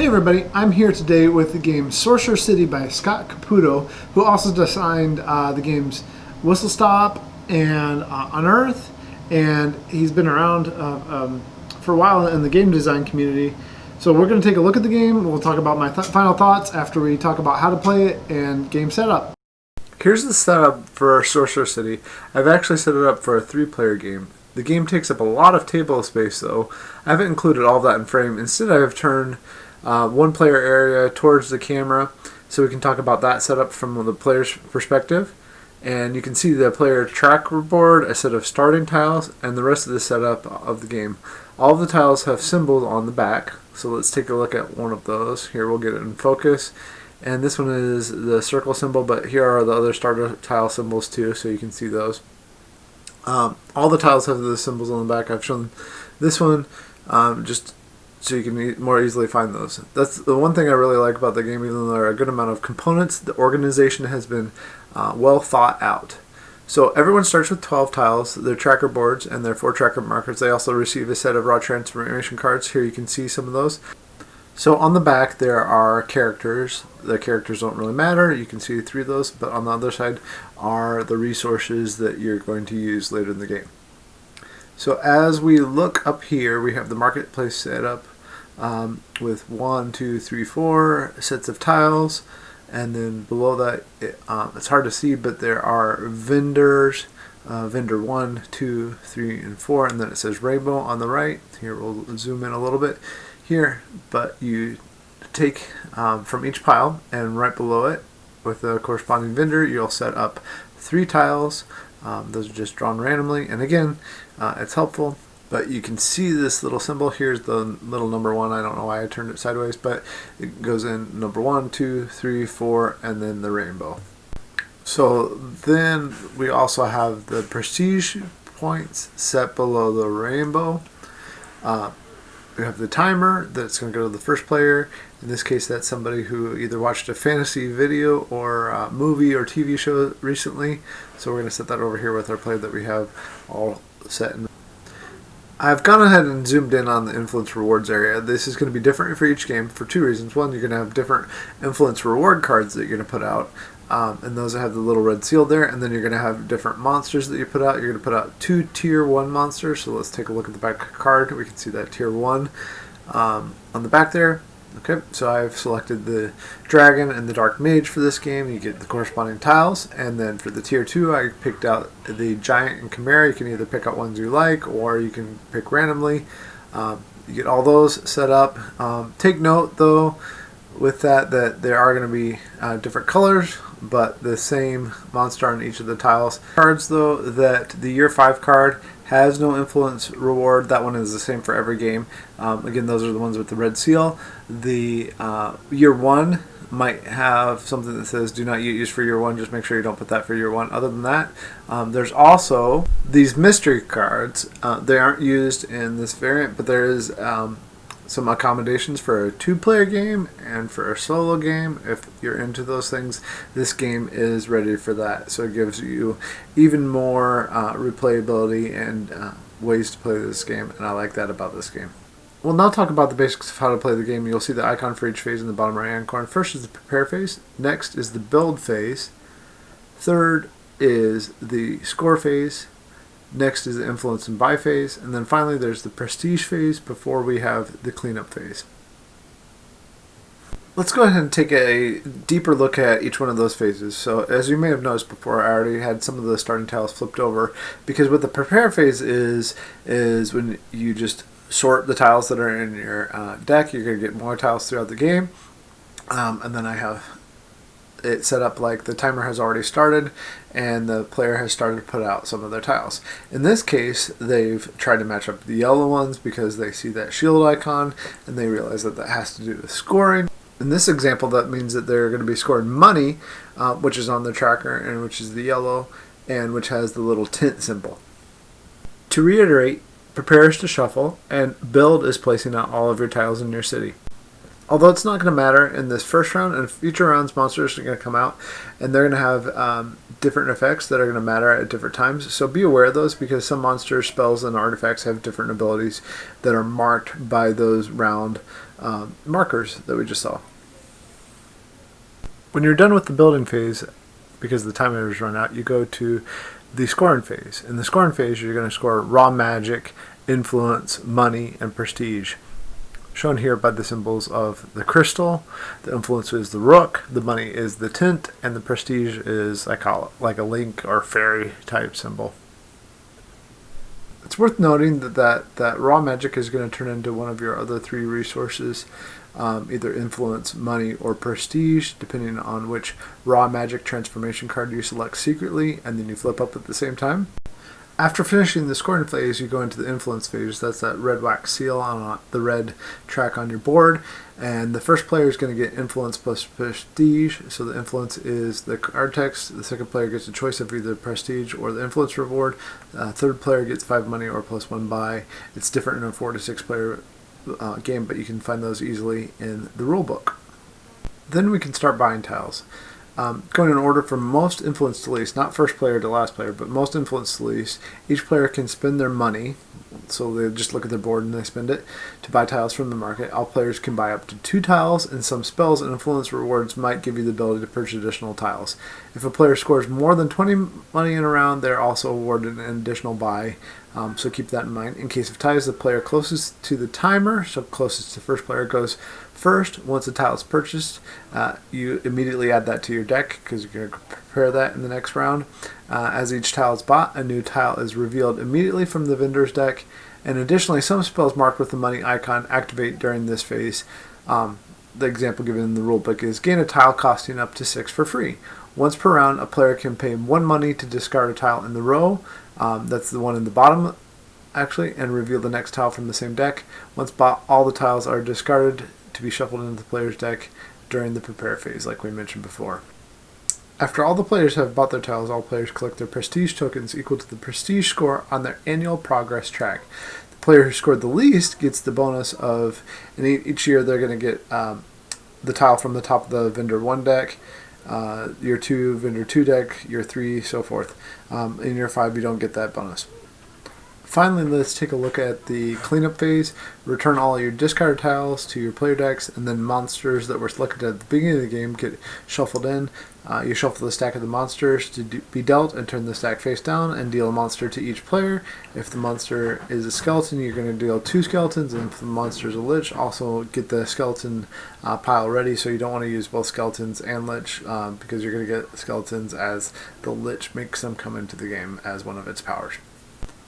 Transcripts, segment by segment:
Hey everybody, I'm here today with the game Sorcerer City by Scott Caputo, who also designed the games Whistle Stop and Unearth, and he's been around for a while in the game design community. So we're going to take a look at the game. We'll talk about my final thoughts after we talk about how to play it and game setup. Here's the setup for Sorcerer City. I've actually set it up for a 3-player game. The game takes up a lot of table space though. I haven't included all that in frame. Instead I've turned one player area towards the camera so we can talk about that setup from the player's perspective. And you can see the player tracker board, a set of starting tiles, and the rest of the setup of the game. All of the tiles have symbols on the back, so let's take a look at one of those. Here we'll get it in focus. And this one is the circle symbol, but here are the other starter tile symbols too, so you can see those. All the tiles have the symbols on the back. I've shown this one just so you can more easily find those. That's the one thing I really like about the game. Even though there are a good amount of components, the organization has been well thought out. So everyone starts with 12 tiles, their tracker boards, and their 4 tracker markers. They also receive a set of raw transformation cards. Here you can see some of those. So on the back there are characters. The characters don't really matter. You can see 3 of those, but on the other side are the resources that you're going to use later in the game. So as we look up here, we have the marketplace set up with 1, 2, 3, 4 sets of tiles, and then below that it's hard to see, but there are vendors, vendor 1, 2, 3, and 4, and then it says rainbow on the right. Here we'll zoom in a little bit here, but you take from each pile, and right below it with the corresponding vendor you'll set up 3 tiles. Those are just drawn randomly, and again it's helpful, but you can see this little symbol. Here's the little number 1. I don't know why I turned it sideways, but it goes in number 1, 2, 3, 4, and then the rainbow. So then we also have the prestige points set below the rainbow. We have the timer that's going to go to the first player. In this case, that's somebody who either watched a fantasy video or movie or TV show recently. So we're going to set that over here with our player that we have all set in. I've gone ahead and zoomed in on the influence rewards area. This is going to be different for each game for 2 reasons. One, you're going to have different influence reward cards that you're going to put out. And those have the little red seal there, and then you're going to have different monsters that you put out. You're going to put out 2 tier 1 monsters, so let's take a look at the back card. We can see that tier 1 on the back there. Okay, so I've selected the dragon and the dark mage for this game. You get the corresponding tiles, and then for the tier 2 I picked out the giant and chimera. You can either pick out ones you like, or you can pick randomly. You get all those set up. Take note though with that there are going to be different colors, but the same monster on each of the tiles. Cards though, that the year 5 card has no influence reward. That one is the same for every game. Again, those are the ones with the red seal. The year 1 might have something that says do not use for year 1. Just make sure you don't put that for year 1. Other than that, there's also these mystery cards. They aren't used in this variant, but there is some accommodations for a 2-player game and for a solo game. If you're into those things, this game is ready for that. So it gives you even more replayability and ways to play this game, and I like that about this game. We'll now talk about the basics of how to play the game. You'll see the icon for each phase in the bottom right hand corner. First is the prepare phase, next is the build phase, third is the score phase, next is the influence and buy phase, and then finally there's the prestige phase before we have the cleanup phase. Let's go ahead and take a deeper look at each one of those phases. So as you may have noticed before, I already had some of the starting tiles flipped over, because what the prepare phase is when you just sort the tiles that are in your deck. You're going to get more tiles throughout the game, and then I have it set up like the timer has already started and the player has started to put out some of their tiles. In this case, they've tried to match up the yellow ones because they see that shield icon and they realize that that has to do with scoring. In this example, that means that they're going to be scoring money, which is on the tracker, and which is the yellow, and which has the little tint symbol. To reiterate, prepare is to shuffle, and build is placing out all of your tiles in your city. Although it's not going to matter in this first round, and future rounds, monsters are going to come out, and they're going to have different effects that are going to matter at different times. So be aware of those, because some monsters, spells, and artifacts have different abilities that are marked by those round markers that we just saw. When you're done with the building phase, because the timer has run out, you go to the scoring phase. In the scoring phase, you're going to score raw magic, influence, money, and prestige. Shown here by the symbols of the crystal. The influence is the rook, the money is the tint, and the prestige is, I call it, like a link or fairy type symbol. It's worth noting that raw magic is going to turn into one of your other 3 resources, either influence, money, or prestige, depending on which raw magic transformation card you select secretly, and then you flip up at the same time. After finishing the scoring phase, you go into the influence phase. That's that red wax seal on the red track on your board. And the first player is going to get influence plus prestige. So the influence is the card text. The second player gets a choice of either prestige or the influence reward. Third player gets 5 money or plus 1 buy. It's different in a 4 to 6 player game, but you can find those easily in the rule book. Then we can start buying tiles. Going in order from most influence to least, not first player to last player, but most influence to least, each player can spend their money, so they just look at their board and they spend it, to buy tiles from the market. All players can buy up to 2 tiles, and some spells and influence rewards might give you the ability to purchase additional tiles. If a player scores more than 20 money in a round, they're also awarded an additional buy, so keep that in mind. In case of ties, the player closest to the timer, so closest to first player, goes first. Once a tile is purchased, you immediately add that to your deck, because you're going to prepare that in the next round. As each tile is bought, a new tile is revealed immediately from the vendor's deck, and additionally, some spells marked with the money icon activate during this phase. The example given in the rulebook is gain a tile costing up to 6 for free. Once per round, a player can pay 1 money to discard a tile in the row, that's the one in the bottom actually, and reveal the next tile from the same deck. Once bought, all the tiles are discarded to be shuffled into the player's deck during the prepare phase, like we mentioned before. After all the players have bought their tiles, all players collect their prestige tokens equal to the prestige score on their annual progress track. The player who scored the least gets the bonus of, and each year they're going to get the tile from the top of the vendor 1 deck, year 2 vendor 2 deck, year 3 so forth. In year 5 you don't get that bonus. Finally, let's take a look at the cleanup phase. Return all your discarded tiles to your player decks, and then monsters that were selected at the beginning of the game get shuffled in. You shuffle the stack of the monsters to be dealt and turn the stack face down and deal a monster to each player. If the monster is a skeleton, you're going to deal 2 skeletons, and if the monster is a lich, also get the skeleton pile ready, so you don't want to use both skeletons and lich, because you're going to get skeletons as the lich makes them come into the game as one of its powers.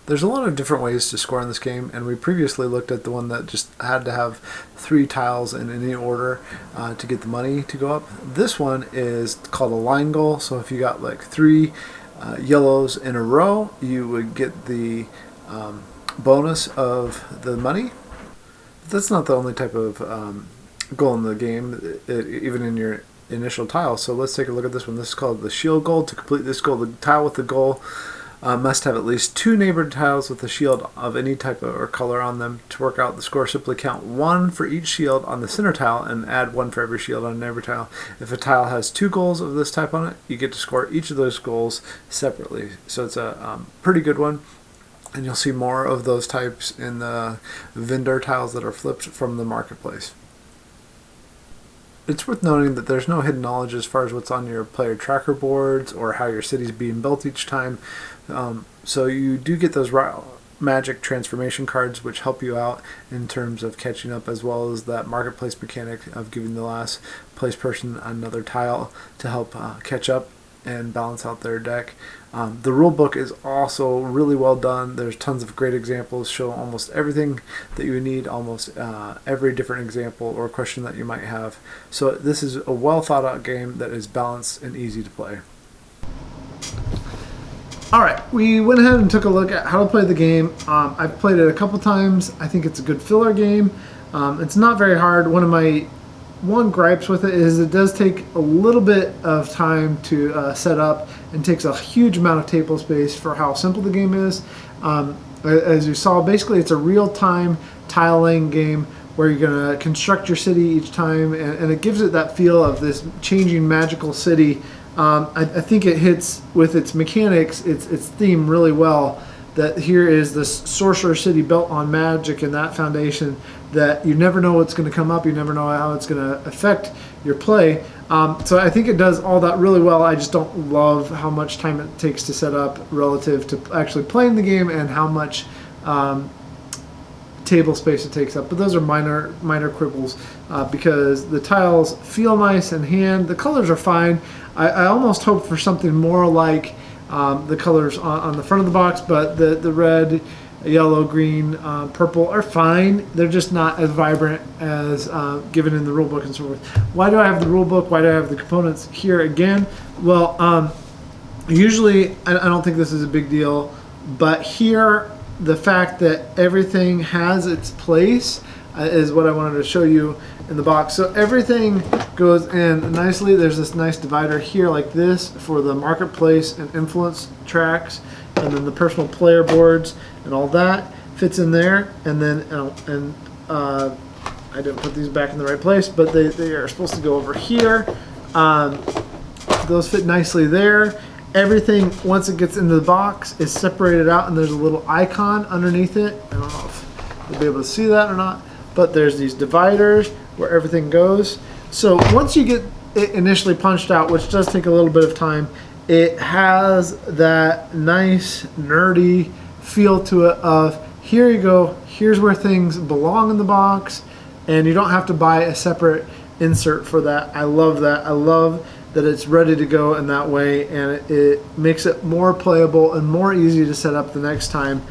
There's a lot of different ways to score in this game, and we previously looked at the one that just had to have 3 tiles in any order to get the money to go up. This one is called a line goal, so if you got like 3 yellows in a row, you would get the bonus of the money. That's not the only type of goal in the game, even in your initial tile. So let's take a look at this one. This is called the shield goal. To complete this goal, the tile with the goal must have at least 2 neighbored tiles with a shield of any type or color on them. To work out the score, simply count 1 for each shield on the center tile and add 1 for every shield on a neighbor tile. If a tile has 2 goals of this type on it, you get to score each of those goals separately. So it's a pretty good one. And you'll see more of those types in the vendor tiles that are flipped from the marketplace. It's worth noting that there's no hidden knowledge as far as what's on your player tracker boards or how your city's being built each time. So you do get those magic transformation cards, which help you out in terms of catching up, as well as that marketplace mechanic of giving the last place person another tile to help catch up and balance out their deck. The rule book is also really well done. There's tons of great examples, show almost everything that you need, almost every different example or question that you might have. So this is a well thought out game that is balanced and easy to play. Alright, we went ahead and took a look at how to play the game. I've played it a couple times. I think it's a good filler game. It's not very hard. One gripes with it is it does take a little bit of time to set up and takes a huge amount of table space for how simple the game is. As you saw, basically it's a real-time tile laying game where you're going to construct your city each time, and it gives it that feel of this changing magical city. I think it hits with its mechanics, its theme really well. That here is this Sorcerer City built on magic and that foundation that you never know what's going to come up, you never know how it's going to affect your play. So I think it does all that really well. I just don't love how much time it takes to set up relative to actually playing the game and how much table space it takes up. But those are minor quibbles because the tiles feel nice in hand. The colors are fine. I almost hoped for something more like the colors on the front of the box, but the red, yellow, green, purple are fine. They're just not as vibrant as given in the rule book and so forth. Why do I have the rule book? Why do I have the components here again? Well, usually I don't think this is a big deal, but here the fact that everything has its place is what I wanted to show you in the box. So everything goes in nicely. There's this nice divider here like this for the marketplace and influence tracks, and then the personal player boards and all that fits in there. And then I didn't put these back in the right place, but they are supposed to go over here. Those fit nicely there. Everything, once it gets into the box, is separated out, and there's a little icon underneath it. I don't know if you'll be able to see that or not, but there's these dividers where everything goes. So once you get it initially punched out, which does take a little bit of time, it has that nice nerdy feel to it of, here you go, here's where things belong in the box, and you don't have to buy a separate insert for that. I love that. I love that it's ready to go in that way, and it makes it more playable and more easy to set up the next time.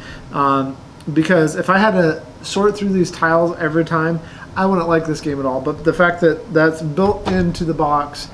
Because if I had to sort through these tiles every time, I wouldn't like this game at all. But the fact that that's built into the box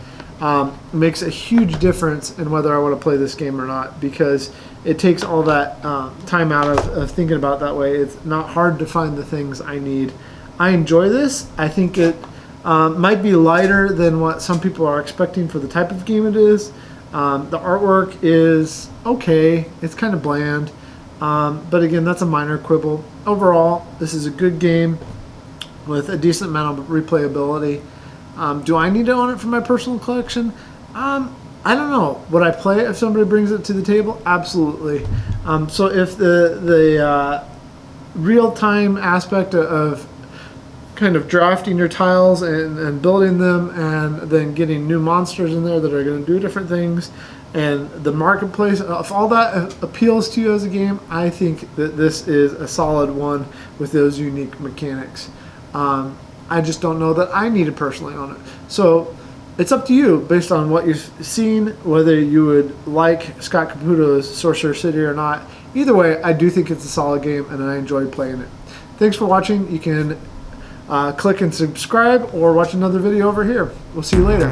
makes a huge difference in whether I want to play this game or not, because it takes all that time out of thinking about it that way. It's not hard to find the things I need. I enjoy this. I think it might be lighter than what some people are expecting for the type of game it is. The artwork is okay. It's kind of bland. But again, that's a minor quibble. Overall, this is a good game with a decent amount of replayability. Do I need to own it for my personal collection? I don't know. Would I play it if somebody brings it to the table? Absolutely. So if the real-time aspect of kind of drafting your tiles and building them and then getting new monsters in there that are going to do different things, and the marketplace, if all that appeals to you as a game, I think that this is a solid one with those unique mechanics. I just don't know that I need to personally own it. So it's up to you based on what you've seen, whether you would like Scott Caputo's Sorcerer City or not. Either way, I do think it's a solid game and I enjoyed playing it. Thanks for watching. You can click and subscribe or watch another video over here. We'll see you later.